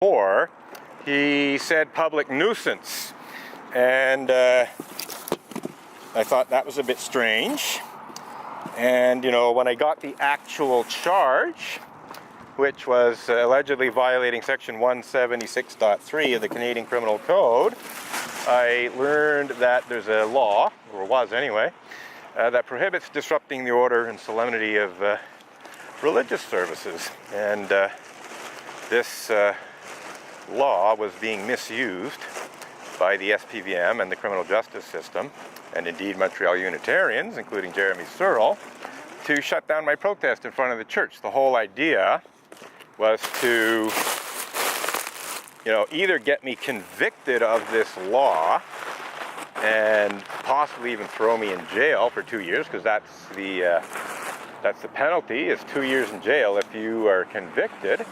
Or he said public nuisance, and I thought that was a bit strange. And when I got the actual charge, which was allegedly violating section 176.3 of the Canadian Criminal Code, I learned that there's a law, or was anyway, that prohibits disrupting the order and solemnity of religious services. And this law was being misused by the SPVM and the criminal justice system, and indeed Montreal Unitarians, including Jeremy Searle, to shut down my protest in front of the church. The whole idea was to, either get me convicted of this law and possibly even throw me in jail for 2 years, because that's the penalty, is 2 years in jail if you are convicted.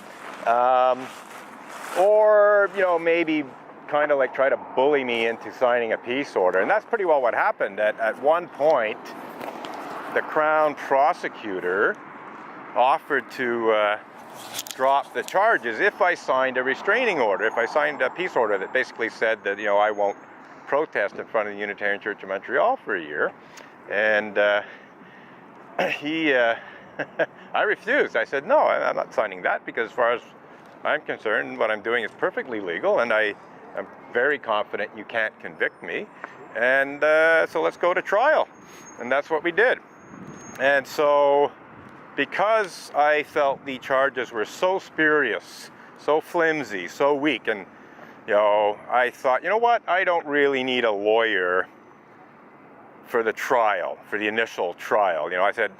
Or, maybe kind of like try to bully me into signing a peace order. And that's pretty well what happened. At one point, the Crown prosecutor offered to drop the charges if I signed a restraining order, if I signed a peace order that basically said that, I won't protest in front of the Unitarian Church of Montreal for a year. And I refused. I said, no, I'm not signing that, because as far as I'm concerned, what I'm doing is perfectly legal, and I'm very confident you can't convict me. And so let's go to trial. And that's what we did. And so, because I felt the charges were so spurious, so flimsy, so weak, and I thought, what? I don't really need a lawyer for the trial, for the initial trial. I said,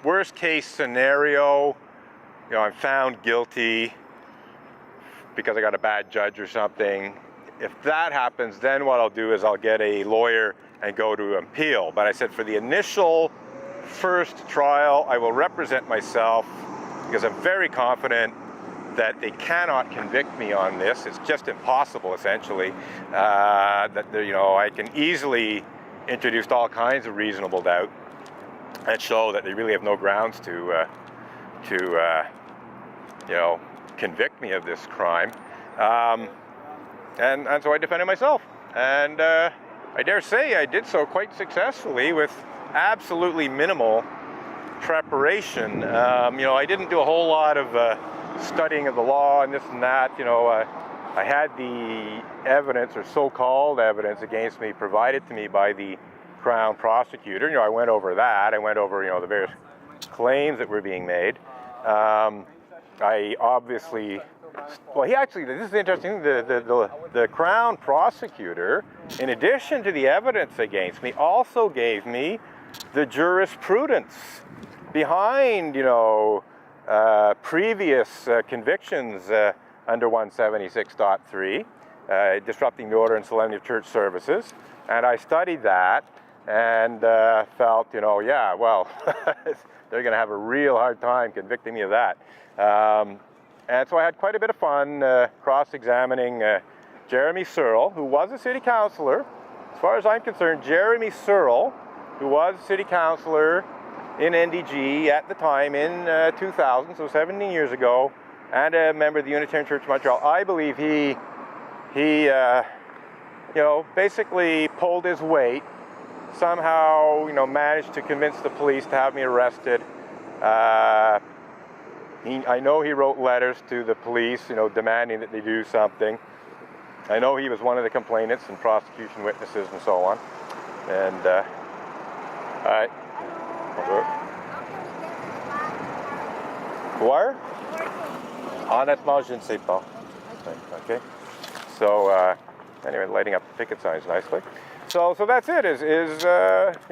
worst case scenario, I'm found guilty because I got a bad judge or something. If that happens, then what I'll do is I'll get a lawyer and go to appeal. But I said, for the initial first trial, I will represent myself, because I'm very confident that they cannot convict me on this. It's just impossible, essentially. That I can easily introduce all kinds of reasonable doubt and show that they really have no grounds to convict me of this crime. And so I defended myself. And I dare say I did so quite successfully with absolutely minimal preparation. I didn't do a whole lot of studying of the law and this and that. I had the evidence, or so-called evidence, against me provided to me by the Crown prosecutor. I went over that. I went over, the various claims that were being made. I obviously, this is the interesting thing, the Crown prosecutor, in addition to the evidence against me, also gave me the jurisprudence behind, previous convictions under 176.3, disrupting the order and solemnity of church services. And I studied that and felt, yeah, well, they're going to have a real hard time convicting me of that. And so I had quite a bit of fun cross-examining Jeremy Searle, who was a city councillor. As far as I'm concerned, Jeremy Searle, who was city councillor in NDG at the time in 2000, so 17 years ago, and a member of the Unitarian Church of Montreal, I believe he basically pulled his weight, somehow, managed to convince the police to have me arrested. I know he wrote letters to the police, demanding that they do something. I know he was one of the complainants and prosecution witnesses and so on. And, all right. Wire? Honnêtement, je ne sais pas. Okay. So, anyway, lighting up the picket signs nicely. So that's it.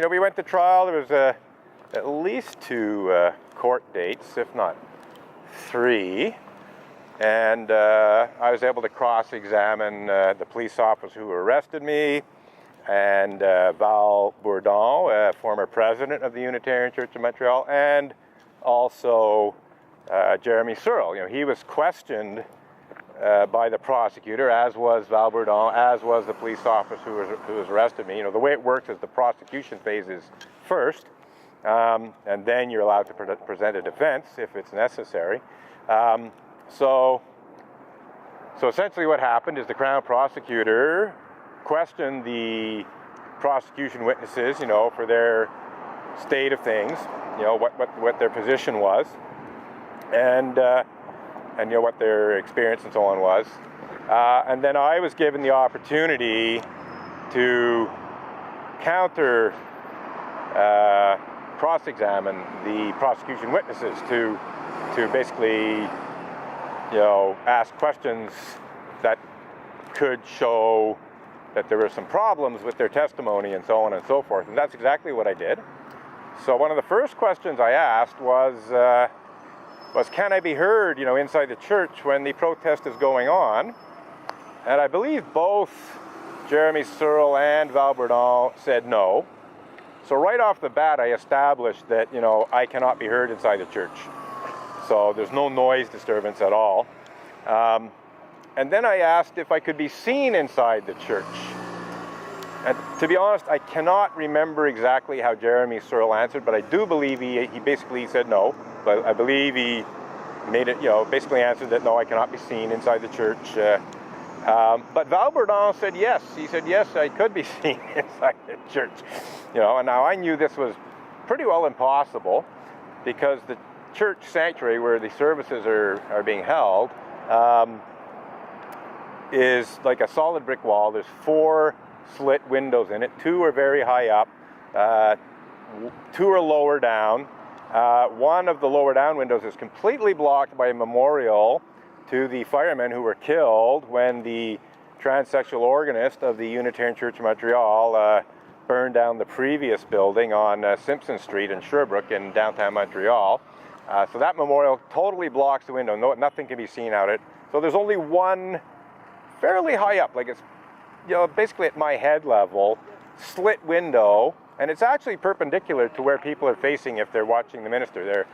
We went to trial. There was at least 2 court dates, if not 3. And I was able to cross-examine the police officer who arrested me, and Val Bourdon, former president of the Unitarian Church of Montreal, and also Jeremy Searle. He was questioned by the prosecutor, as was Val Bourdon, as was the police officer who was arrested me. The way it works is the prosecution phase is first, and then you're allowed to present a defense if it's necessary. So So essentially what happened is the Crown prosecutor questioned the prosecution witnesses, for their state of things, what their position was, and what their experience and so on was. And then I was given the opportunity to counter cross-examine the prosecution witnesses to basically ask questions that could show that there were some problems with their testimony and so on and so forth. And that's exactly what I did. So one of the first questions I asked was can I be heard, inside the church when the protest is going on? And I believe both Jeremy Searle and Val Bourdon said no. So right off the bat, I established that, I cannot be heard inside the church. So there's no noise disturbance at all. And then I asked if I could be seen inside the church. And to be honest, I cannot remember exactly how Jeremy Searle answered, but I do believe he basically said no. But I believe he made it, basically answered that no, I cannot be seen inside the church. But Val Bourdon said yes. He said, yes, I could be seen inside the church. And now I knew this was pretty well impossible because the church sanctuary where the services are being held is like a solid brick wall. There's 4 slit windows in it. 2 are very high up. 2 are lower down. One of the lower down windows is completely blocked by a memorial to the firemen who were killed when the transsexual organist of the Unitarian Church of Montreal burned down the previous building on Simpson Street in Sherbrooke in downtown Montreal. So that memorial totally blocks the window. Nothing can be seen out it. So there's only one fairly high up, like it's basically at my head level, slit window, and it's actually perpendicular to where people are facing if they're watching the minister.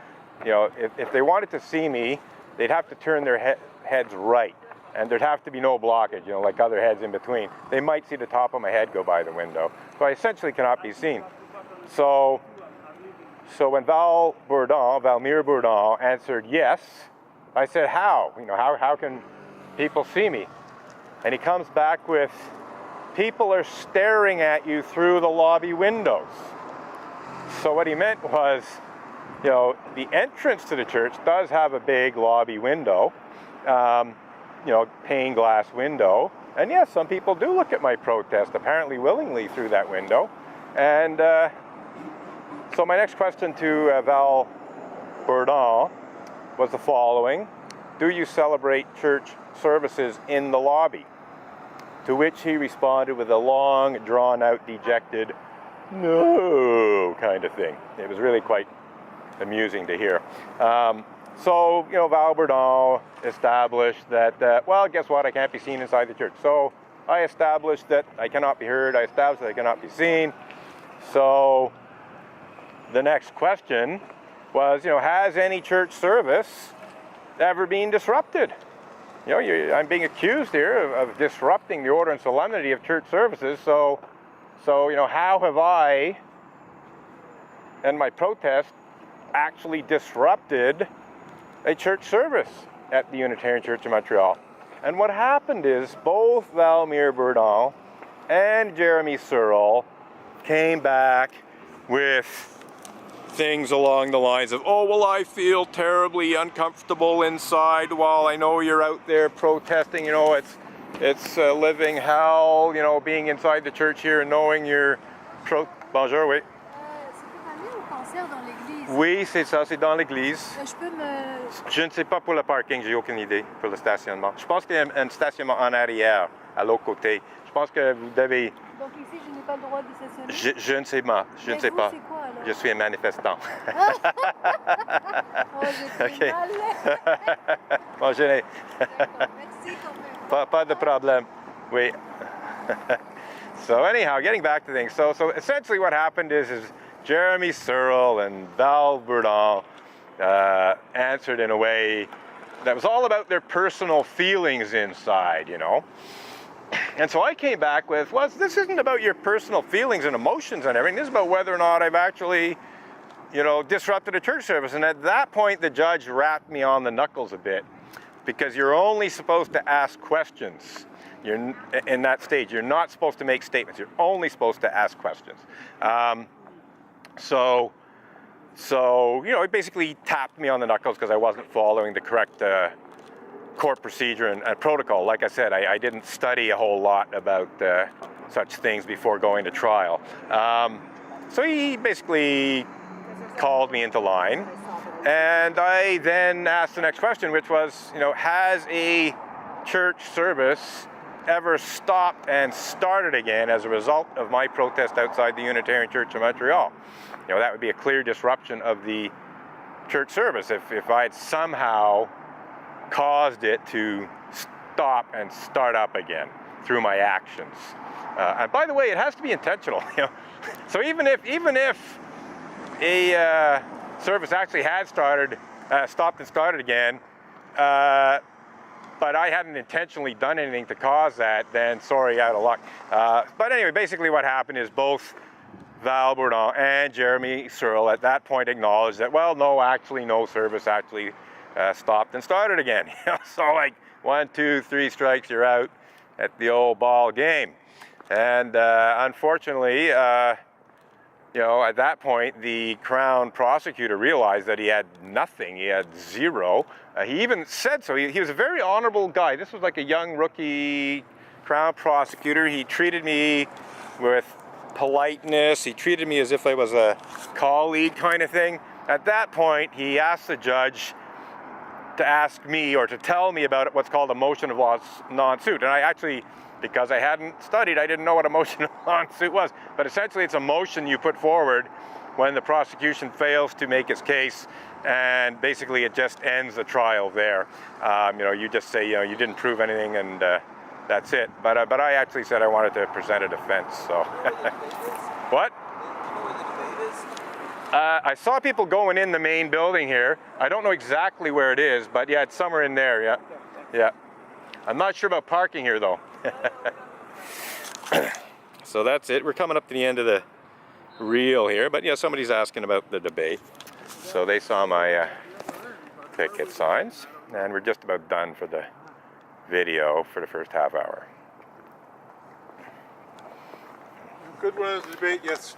If they wanted to see me, they'd have to turn their heads right, and there'd have to be no blockage, like other heads in between. They might see the top of my head go by the window. So I essentially cannot be seen. So when Valmir Bourdon answered yes, I said, how? How can people see me? And he comes back with, people are staring at you through the lobby windows. So what he meant was, the entrance to the church does have a big lobby window, pane glass window. And yes, some people do look at my protest, apparently willingly, through that window. And so my next question to Val Bourdon was the following: do you celebrate church services in the lobby? To which he responded with a long, drawn-out, dejected, no, kind of thing. It was really quite amusing to hear. So Val Bourdon established that, well, guess what? I can't be seen inside the church. So I established that I cannot be heard. I established that I cannot be seen. So the next question was, has any church service ever been disrupted? I'm being accused here of disrupting the order and solemnity of church services. So how have I and my protest actually disrupted a church service at the Unitarian Church of Montreal? And what happened is both Valmir Bourdon and Jeremy Searle came back with things along the lines of, oh, well, I feel terribly uncomfortable inside while I know you're out there protesting. It's living hell, being inside the church here and knowing you're Bonjour, oui. Oui, c'est ça, c'est dans l'église. Je ne sais pas pour le parking, j'ai aucune idée pour le stationnement. Je pense qu'il y a un stationnement en arrière, à l'autre côté. Je pense que vous devez... Donc ici, je n'ai pas le droit de stationner? Je ne sais pas, je ne sais pas. C'est quoi, alors? Je suis un manifestant. Oh, j'ai mal. Bon, je n'ai... Merci quand même. Pas de problème. Oui. So anyhow, getting back to things. So essentially what happened is Jeremy Searle and Val Bourdon answered in a way that was all about their personal feelings inside, And so I came back with, well, this isn't about your personal feelings and emotions and everything. This is about whether or not I've actually, disrupted a church service. And at that point, the judge rapped me on the knuckles a bit. because you're only supposed to ask questions. You're in that stage. You're not supposed to make statements. You're only supposed to ask questions. So he basically tapped me on the knuckles because I wasn't following the correct court procedure and protocol. Like I said, I didn't study a whole lot about such things before going to trial. So he basically called me into line, and I then asked the next question, which was, has a church service ever stopped and started again as a result of my protest outside the Unitarian Church of Montreal? That would be a clear disruption of the church service if I'd somehow caused it to stop and start up again through my actions. And by the way, it has to be intentional. So even if a service actually had stopped and started again, but I hadn't intentionally done anything to cause that, then sorry, out of luck. But anyway, basically what happened is both Val Bourdon and Jeremy Searle at that point acknowledged that, well, no service actually stopped and started again. So like 1, 2, 3 strikes, you're out at the old ball game. And unfortunately, at that point, the Crown prosecutor realized that he had nothing. He had zero. He even said so. He was a very honorable guy. This was like a young rookie Crown prosecutor. He treated me with politeness. He treated me as if I was a colleague kind of thing. At that point, he asked the judge to ask me or to tell me about what's called a motion of law non-suit. And I actually, because I hadn't studied, I didn't know what a motion of non-suit was. But essentially, it's a motion you put forward when the prosecution fails to make its case, and basically it just ends the trial there. You just say, you didn't prove anything, and that's it. But I actually said I wanted to present a defense. So, what? I saw people going in the main building here. I don't know exactly where it is, but yeah, it's somewhere in there. Yeah. I'm not sure about parking here though. So that's it. We're coming up to the end of the reel here, but yeah, somebody's asking about the debate. So they saw my picket signs, and we're just about done for the video for the first half hour. Good one of the debate, yes.